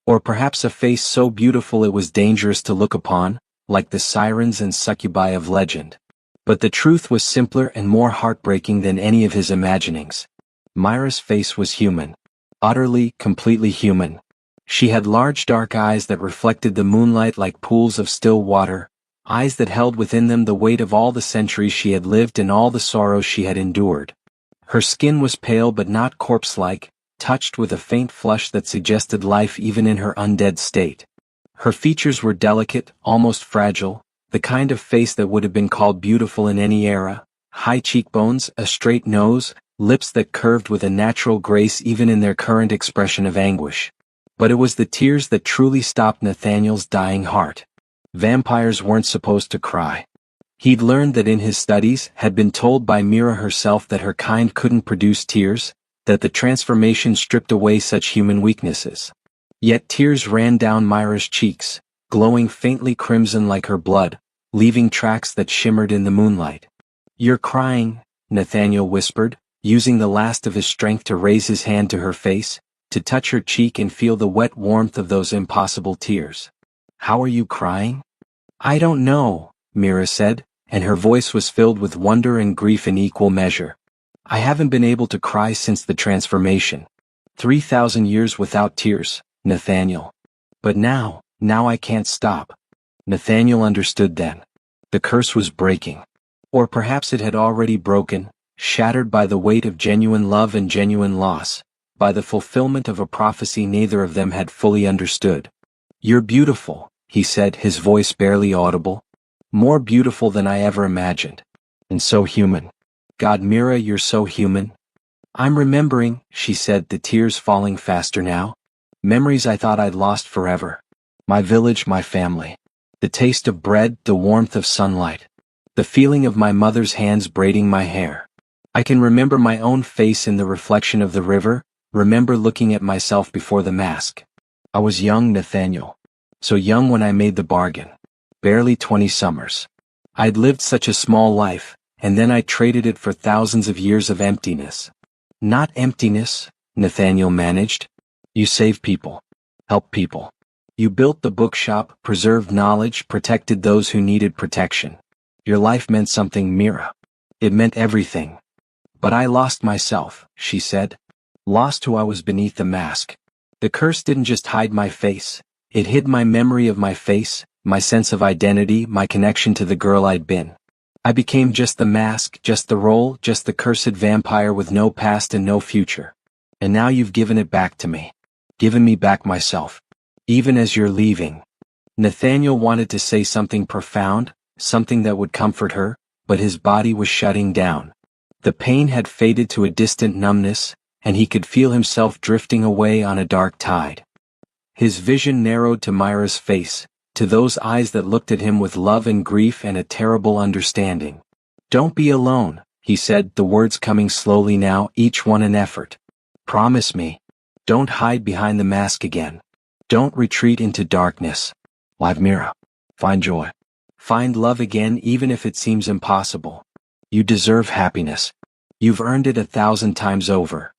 Speaker 1: Or perhaps a face so beautiful it was dangerous to look upon, like the sirens and succubi of legend. But the truth was simpler and more heartbreaking than any of his imaginings. Myra's face was human. Utterly, completely human. She had large dark eyes that reflected the moonlight like pools of still water, eyes that held within them the weight of all the centuries she had lived and all the sorrows she had endured. Her skin was pale but not corpse-like, touched with a faint flush that suggested life even in her undead state. Her features were delicate, almost fragile, the kind of face that would have been called beautiful in any era, high cheekbones, a straight nose, lips that curved with a natural grace even in their current expression of anguish. But it was the tears that truly stopped Nathaniel's dying heart. Vampires weren't supposed to cry. He'd learned that in his studies, had been told by Mira herself that her kind couldn't produce tears, that the transformation stripped away such human weaknesses. Yet tears ran down Myra's cheeks, glowing faintly crimson like her blood, leaving tracks that shimmered in the moonlight. "You're crying," Nathaniel whispered, using the last of his strength to raise his hand to her face, to touch her cheek and feel the wet warmth of those impossible tears. "How are you crying?" "I don't know," Mira said, and her voice was filled with wonder and grief in equal measure. "I haven't been able to cry since the transformation. 3,000 years without tears, Nathaniel. But now I can't stop." Nathaniel understood then. The curse was breaking. Or perhaps it had already broken, shattered by the weight of genuine love and genuine loss, by the fulfillment of a prophecy neither of them had fully understood. "You're beautiful," he said, his voice barely audible. "More beautiful than I ever imagined. And so human. God, Mira, you're so human." "I'm remembering," she said, the tears falling faster now. "Memories I thought I'd lost forever. My village, my family. The taste of bread, the warmth of sunlight. The feeling of my mother's hands braiding my hair. I can remember my own face in the reflection of the river, remember looking at myself before the mask. I was young, Nathaniel. So young when I made the bargain. Barely 20 summers. I'd lived such a small life, and then I traded it for thousands of years of emptiness." "Not emptiness," Nathaniel managed. "You saved people. Helped people. You built the bookshop, preserved knowledge, protected those who needed protection. Your life meant something, Mira. It meant everything. But I lost myself," she said. "Lost who I was beneath the mask. The curse didn't just hide my face. It hid my memory of my face, my sense of identity, my connection to the girl I'd been. I became just the mask, just the role, just the cursed vampire with no past and no future. And now you've given it back to me. Given me back myself. Even as you're leaving." Nathaniel wanted to say something profound, something that would comfort her, but his body was shutting down. The pain had faded to a distant numbness, and he could feel himself drifting away on a dark tide. His vision narrowed to Myra's face, to those eyes that looked at him with love and grief and a terrible understanding. "Don't be alone," he said, the words coming slowly now, each one an effort. "Promise me. Don't hide behind the mask again. Don't retreat into darkness. Live Mira. Find joy. Find love again even if it seems impossible. You deserve happiness. You've earned it 1,000 times over."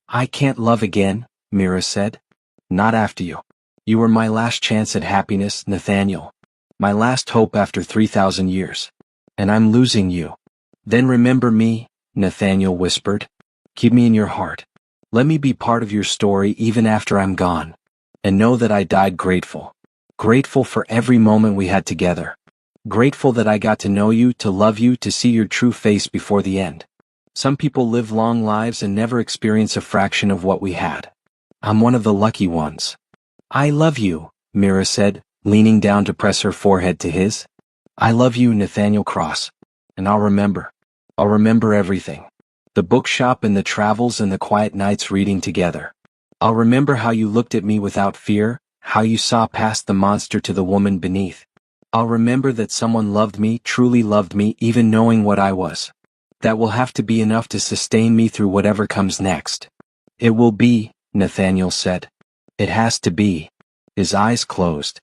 Speaker 1: "I can't love again," Mira said. "Not after you. You were my last chance at happiness, Nathaniel. My last hope after 3,000 years. And I'm losing you." "Then remember me," Nathaniel whispered. "Keep me in your heart. Let me be part of your story even after I'm gone. And know that I died grateful. Grateful for every moment we had together. Grateful that I got to know you, to love you, to see your true face before the end. Some people live long lives and never experience a fraction of what we had. I'm one of the lucky ones." "I love you," Mira said, leaning down to press her forehead to his. "I love you, Nathaniel Cross. And I'll remember. I'll remember everything. The bookshop and the travels and the quiet nights reading together. I'll remember how you looked at me without fear, how you saw past the monster to the woman beneath. I'll remember that someone loved me, truly loved me, even knowing what I was. That will have to be enough to sustain me through whatever comes next." "It will be," Nathaniel said. "It has to be." His eyes closed.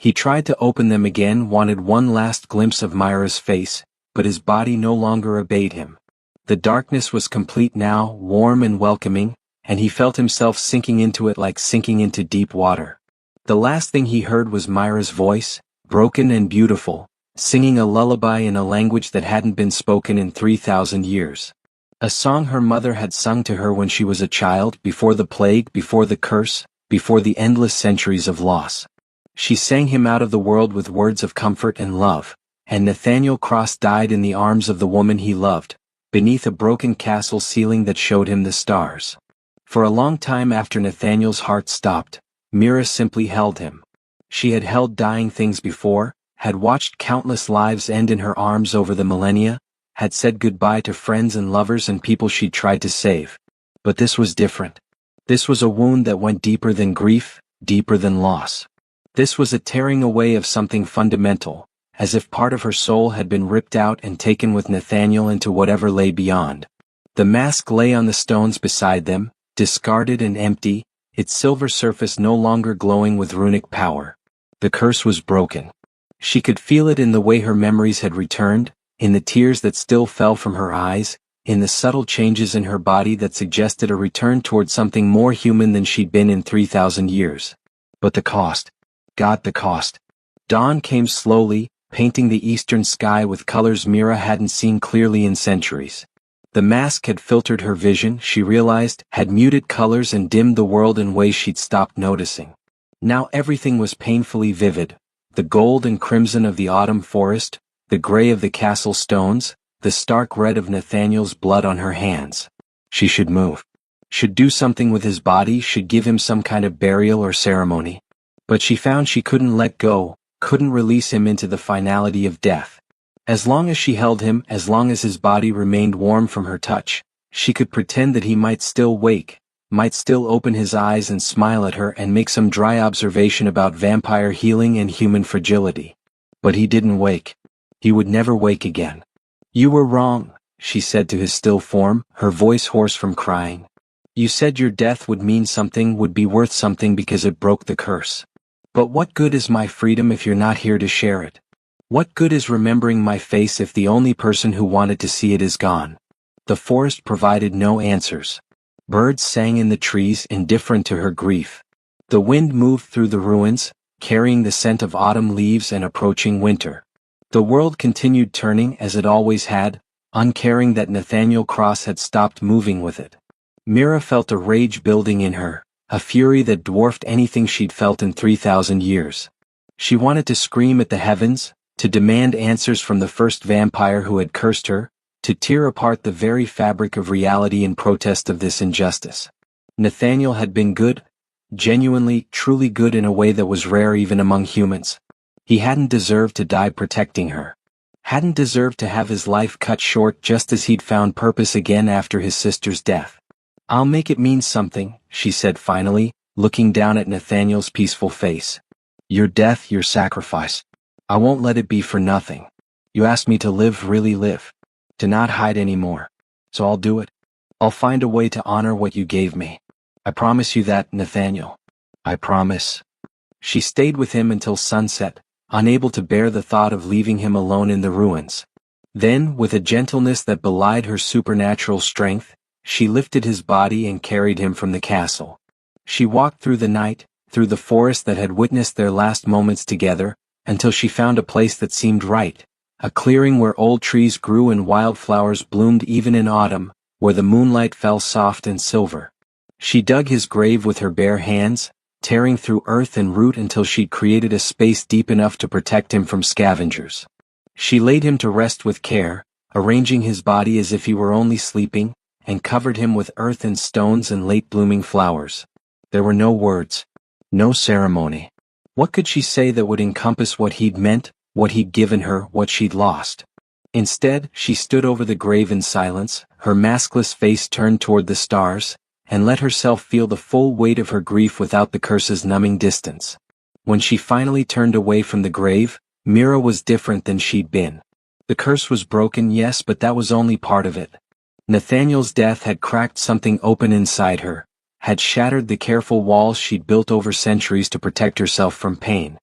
Speaker 1: He tried to open them again, wanted one last glimpse of Myra's face, but his body no longer obeyed him. The darkness was complete now, warm and welcoming, and he felt himself sinking into it like sinking into deep water. The last thing he heard was Myra's voice, broken and beautiful, singing a lullaby in a language that hadn't been spoken in 3,000 years. A song her mother had sung to her when she was a child, before the plague, before the curse, before the endless centuries of loss. She sang him out of the world with words of comfort and love, and Nathaniel Cross died in the arms of the woman he loved, beneath a broken castle ceiling that showed him the stars. For a long time after Nathaniel's heart stopped, Mira simply held him. She had held dying things before, had watched countless lives end in her arms over the millennia, had said goodbye to friends and lovers and people she'd tried to save. But this was different. This was a wound that went deeper than grief, deeper than loss. This was a tearing away of something fundamental, as if part of her soul had been ripped out and taken with Nathaniel into whatever lay beyond. The mask lay on the stones beside them, discarded and empty, its silver surface no longer glowing with runic power. The curse was broken. She could feel it in the way her memories had returned, in the tears that still fell from her eyes, in the subtle changes in her body that suggested a return toward something more human than she'd been in 3,000 years. But the cost. God, the cost. Dawn came slowly, painting the eastern sky with colors Mira hadn't seen clearly in centuries. The mask had filtered her vision, she realized, had muted colors and dimmed the world in ways she'd stopped noticing. Now everything was painfully vivid. The gold and crimson of the autumn forest, the gray of the castle stones, the stark red of Nathaniel's blood on her hands. She should move. Should do something with his body, should give him some kind of burial or ceremony. But she found she couldn't let go, couldn't release him into the finality of death. As long as she held him, as long as his body remained warm from her touch, she could pretend that he might still wake, might still open his eyes and smile at her and make some dry observation about vampire healing and human fragility. But he didn't wake. He would never wake again. "You were wrong," she said to his still form, her voice hoarse from crying. "You said your death would mean something, would be worth something because it broke the curse. But what good is my freedom if you're not here to share it? What good is remembering my face if the only person who wanted to see it is gone?" The forest provided no answers. Birds sang in the trees, indifferent to her grief. The wind moved through the ruins, carrying the scent of autumn leaves and approaching winter. The world continued turning as it always had, uncaring that Nathaniel Cross had stopped moving with it. Mira felt a rage building in her, a fury that dwarfed anything she'd felt in 3,000 years. She wanted to scream at the heavens, to demand answers from the first vampire who had cursed her, to tear apart the very fabric of reality in protest of this injustice. Nathaniel had been good, genuinely, truly good in a way that was rare even among humans. He hadn't deserved to die protecting her. Hadn't deserved to have his life cut short just as he'd found purpose again after his sister's death. "I'll make it mean something," she said finally, looking down at Nathaniel's peaceful face. "Your death, your sacrifice. I won't let it be for nothing. You asked me to live, really live. To not hide anymore. So I'll do it. I'll find a way to honor what you gave me. I promise you that, Nathaniel. I promise." She stayed with him until sunset, unable to bear the thought of leaving him alone in the ruins. Then, with a gentleness that belied her supernatural strength, she lifted his body and carried him from the castle. She walked through the night, through the forest that had witnessed their last moments together, until she found a place that seemed right, a clearing where old trees grew and wildflowers bloomed even in autumn, where the moonlight fell soft and silver. She dug his grave with her bare hands, tearing through earth and root until she'd created a space deep enough to protect him from scavengers. She laid him to rest with care, arranging his body as if he were only sleeping, and covered him with earth and stones and late-blooming flowers. There were no words. No ceremony. What could she say that would encompass what he'd meant, what he'd given her, what she'd lost? Instead, she stood over the grave in silence, her maskless face turned toward the stars, and let herself feel the full weight of her grief without the curse's numbing distance. When she finally turned away from the grave, Mira was different than she'd been. The curse was broken, yes, but that was only part of it. Nathaniel's death had cracked something open inside her, had shattered the careful walls she'd built over centuries to protect herself from pain.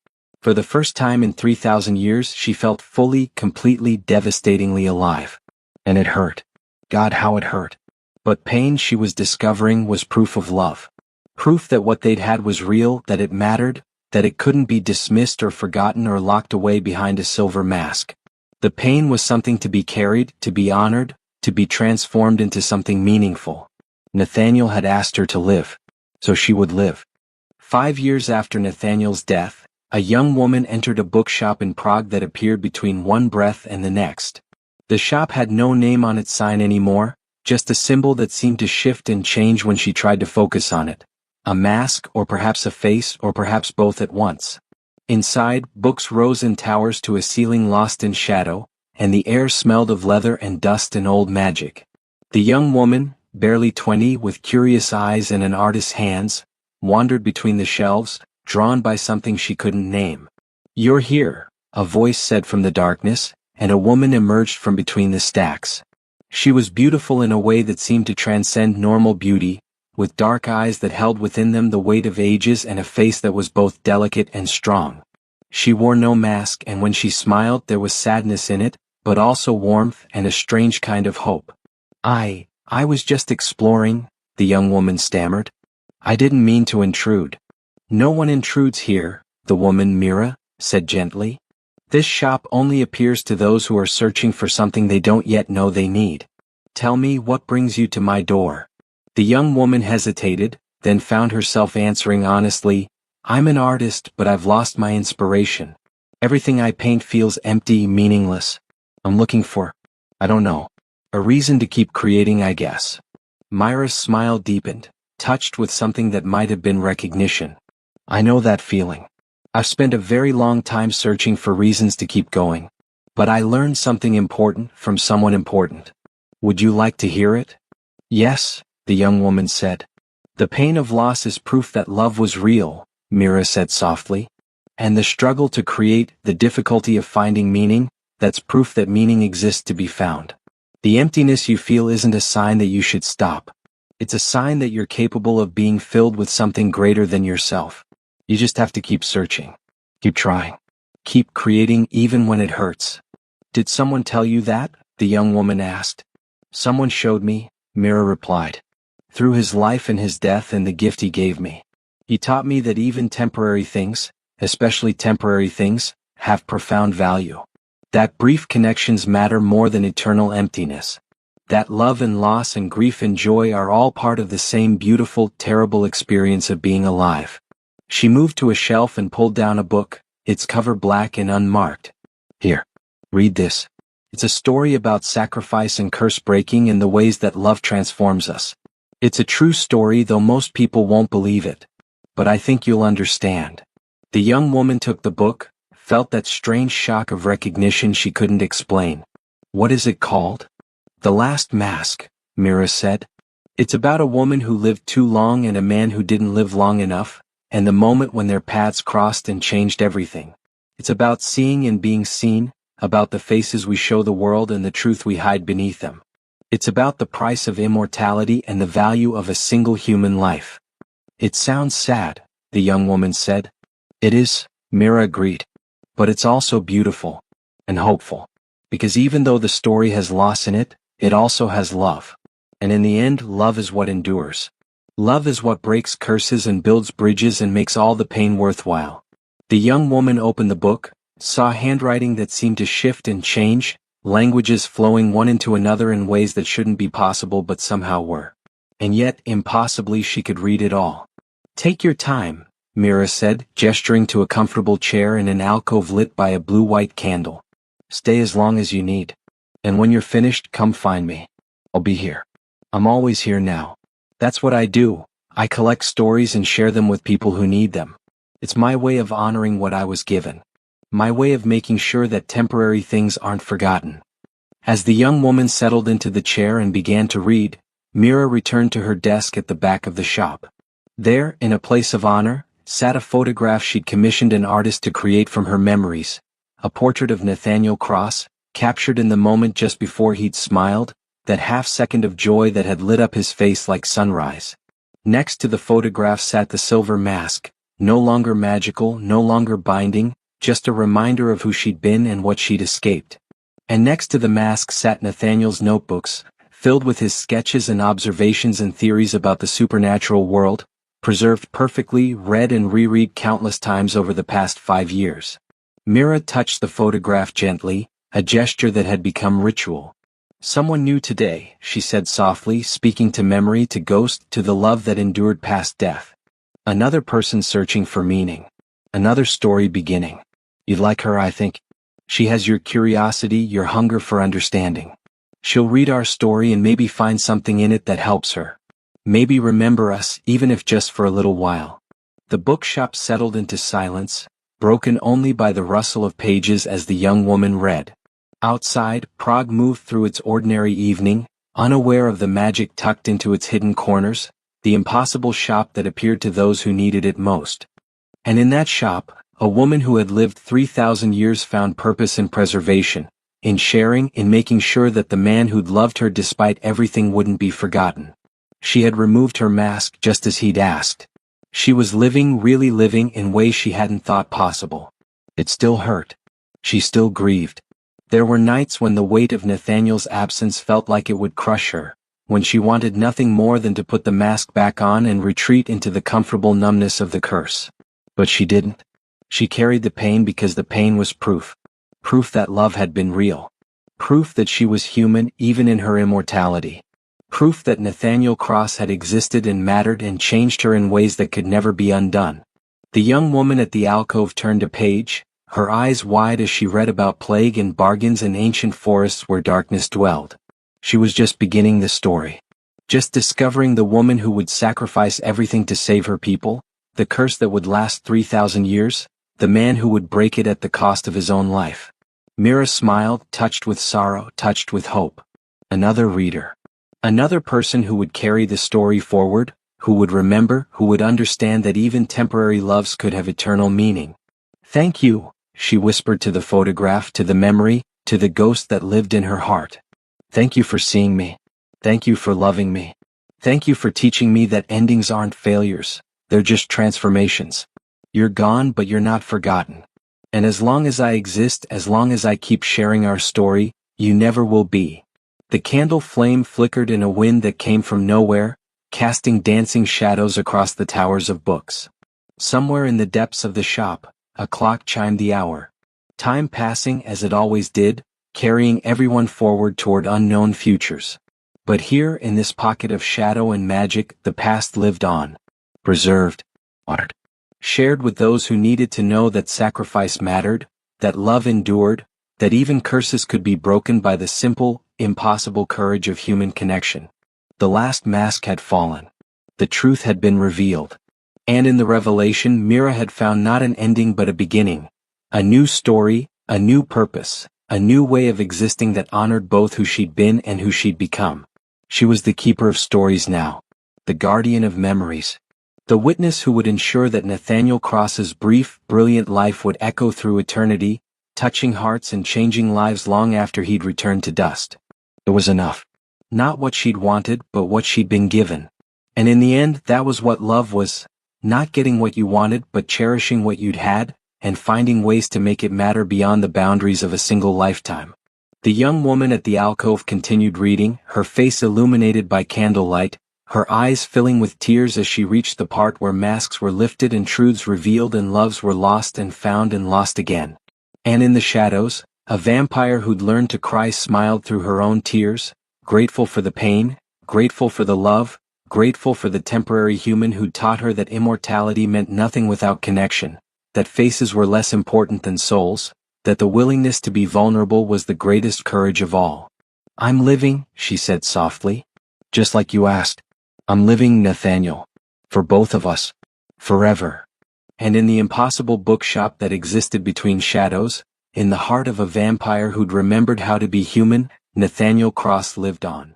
Speaker 1: For the first time in 3,000 years she felt fully, completely, devastatingly alive. And it hurt. God, how it hurt. But pain, she was discovering, was proof of love. Proof that what they'd had was real, that it mattered, that it couldn't be dismissed or forgotten or locked away behind a silver mask. The pain was something to be carried, to be honored, to be transformed into something meaningful. Nathaniel had asked her to live. So she would live. 5 years after Nathaniel's death, a young woman entered a bookshop in Prague that appeared between one breath and the next. The shop had no name on its sign anymore, just a symbol that seemed to shift and change when she tried to focus on it. A mask, or perhaps a face, or perhaps both at once. Inside, books rose in towers to a ceiling lost in shadow, and the air smelled of leather and dust and old magic. The young woman, barely 20, with curious eyes and an artist's hands, wandered between the shelves, drawn by something she couldn't name. "You're here," a voice said from the darkness, and a woman emerged from between the stacks. She was beautiful in a way that seemed to transcend normal beauty, with dark eyes that held within them the weight of ages and a face that was both delicate and strong. She wore no mask, and when she smiled there was sadness in it, but also warmth and a strange kind of hope. I was just exploring," the young woman stammered. "I didn't mean to intrude." "No one intrudes here," the woman, Mira, said gently. "This shop only appears to those who are searching for something they don't yet know they need. Tell me, what brings you to my door?" The young woman hesitated, then found herself answering honestly, "I'm an artist, but I've lost my inspiration. Everything I paint feels empty, meaningless. I'm looking for, I don't know, a reason to keep creating, I guess." Myra's smile deepened, touched with something that might have been recognition. "I know that feeling. I've spent a very long time searching for reasons to keep going. But I learned something important from someone important. Would you like to hear it?" "Yes," the young woman said. "The pain of loss is proof that love was real," Mira said softly. "And the struggle to create, the difficulty of finding meaning, that's proof that meaning exists to be found. The emptiness you feel isn't a sign that you should stop. It's a sign that you're capable of being filled with something greater than yourself. You just have to keep searching. Keep trying. Keep creating even when it hurts." "Did someone tell you that?" the young woman asked. "Someone showed me," Mira replied. "Through his life and his death and the gift he gave me. He taught me that even temporary things, especially temporary things, have profound value. That brief connections matter more than eternal emptiness. That love and loss and grief and joy are all part of the same beautiful, terrible experience of being alive." She moved to a shelf and pulled down a book, its cover black and unmarked. "Here, read this. It's a story about sacrifice and curse breaking and the ways that love transforms us. It's a true story, though most people won't believe it. But I think you'll understand." The young woman took the book, felt that strange shock of recognition she couldn't explain. "What is it called?" "The Last Mask," Mira said. "It's about a woman who lived too long and a man who didn't live long enough, and the moment when their paths crossed and changed everything. It's about seeing and being seen, about the faces we show the world and the truth we hide beneath them. It's about the price of immortality and the value of a single human life." "It sounds sad," the young woman said. "It is," Mira agreed. "But it's also beautiful. And hopeful. Because even though the story has loss in it, it also has love. And in the end, love is what endures. Love is what breaks curses and builds bridges and makes all the pain worthwhile." The young woman opened the book, saw handwriting that seemed to shift and change, languages flowing one into another in ways that shouldn't be possible but somehow were. And yet, impossibly, she could read it all. "Take your time," Mira said, gesturing to a comfortable chair in an alcove lit by a blue-white candle. "Stay as long as you need. And when you're finished, come find me. I'll be here. I'm always here now. That's what I do. I collect stories and share them with people who need them. It's my way of honoring what I was given. My way of making sure that temporary things aren't forgotten." As the young woman settled into the chair and began to read, Mira returned to her desk at the back of the shop. There, in a place of honor, sat a photograph she'd commissioned an artist to create from her memories, a portrait of Nathaniel Cross, captured in the moment just before he'd smiled, that half-second of joy that had lit up his face like sunrise. Next to the photograph sat the silver mask, no longer magical, no longer binding, just a reminder of who she'd been and what she'd escaped. And next to the mask sat Nathaniel's notebooks, filled with his sketches and observations and theories about the supernatural world, preserved perfectly, read and reread countless times over the past 5 years. Mira touched the photograph gently, a gesture that had become ritual. "Someone new today," she said softly, speaking to memory, to ghost, to the love that endured past death. "Another person searching for meaning. Another story beginning. You'd like her, I think. She has your curiosity, your hunger for understanding. She'll read our story and maybe find something in it that helps her. Maybe remember us, even if just for a little while." The bookshop settled into silence, broken only by the rustle of pages as the young woman read. Outside, Prague moved through its ordinary evening, unaware of the magic tucked into its hidden corners, the impossible shop that appeared to those who needed it most. And in that shop, a woman who had lived 3,000 years found purpose in preservation, in sharing, in making sure that the man who'd loved her despite everything wouldn't be forgotten. She had removed her mask just as he'd asked. She was living, really living, in ways she hadn't thought possible. It still hurt. She still grieved. There were nights when the weight of Nathaniel's absence felt like it would crush her, when she wanted nothing more than to put the mask back on and retreat into the comfortable numbness of the curse. But she didn't. She carried the pain because the pain was proof. Proof that love had been real. Proof that she was human even in her immortality. Proof that Nathaniel Cross had existed and mattered and changed her in ways that could never be undone. The young woman at the alcove turned a page, her eyes wide as she read about plague and bargains and ancient forests where darkness dwelled. She was just beginning the story. Just discovering the woman who would sacrifice everything to save her people, the curse that would last 3,000 years, the man who would break it at the cost of his own life. Mira smiled, touched with sorrow, touched with hope. Another reader. Another person who would carry the story forward, who would remember, who would understand that even temporary loves could have eternal meaning. "Thank you," she whispered to the photograph, to the memory, to the ghost that lived in her heart. "Thank you for seeing me. Thank you for loving me. Thank you for teaching me that endings aren't failures, they're just transformations. You're gone, but you're not forgotten. And as long as I exist, as long as I keep sharing our story, you never will be." The candle flame flickered in a wind that came from nowhere, casting dancing shadows across the towers of books. Somewhere in the depths of the shop, a clock chimed the hour. Time passing as it always did, carrying everyone forward toward unknown futures. But here, in this pocket of shadow and magic, the past lived on. Preserved. Honored. Shared with those who needed to know that sacrifice mattered, that love endured, that even curses could be broken by the simple, impossible courage of human connection. The last mask had fallen. The truth had been revealed. And in the revelation, Mira had found not an ending but a beginning. A new story, a new purpose, a new way of existing that honored both who she'd been and who she'd become. She was the keeper of stories now. The guardian of memories. The witness who would ensure that Nathaniel Cross's brief, brilliant life would echo through eternity, touching hearts and changing lives long after he'd returned to dust. It was enough. Not what she'd wanted, but what she'd been given. And in the end, that was what love was. Not getting what you wanted, but cherishing what you'd had, and finding ways to make it matter beyond the boundaries of a single lifetime. The young woman at the alcove continued reading, her face illuminated by candlelight, her eyes filling with tears as she reached the part where masks were lifted and truths revealed and loves were lost and found and lost again. And in the shadows, a vampire who'd learned to cry smiled through her own tears, grateful for the pain, grateful for the love, grateful for the temporary human who'd taught her that immortality meant nothing without connection, that faces were less important than souls, that the willingness to be vulnerable was the greatest courage of all. "I'm living," she said softly. "Just like you asked. I'm living, Nathaniel. For both of us. Forever." And in the impossible bookshop that existed between shadows, in the heart of a vampire who'd remembered how to be human, Nathaniel Cross lived on.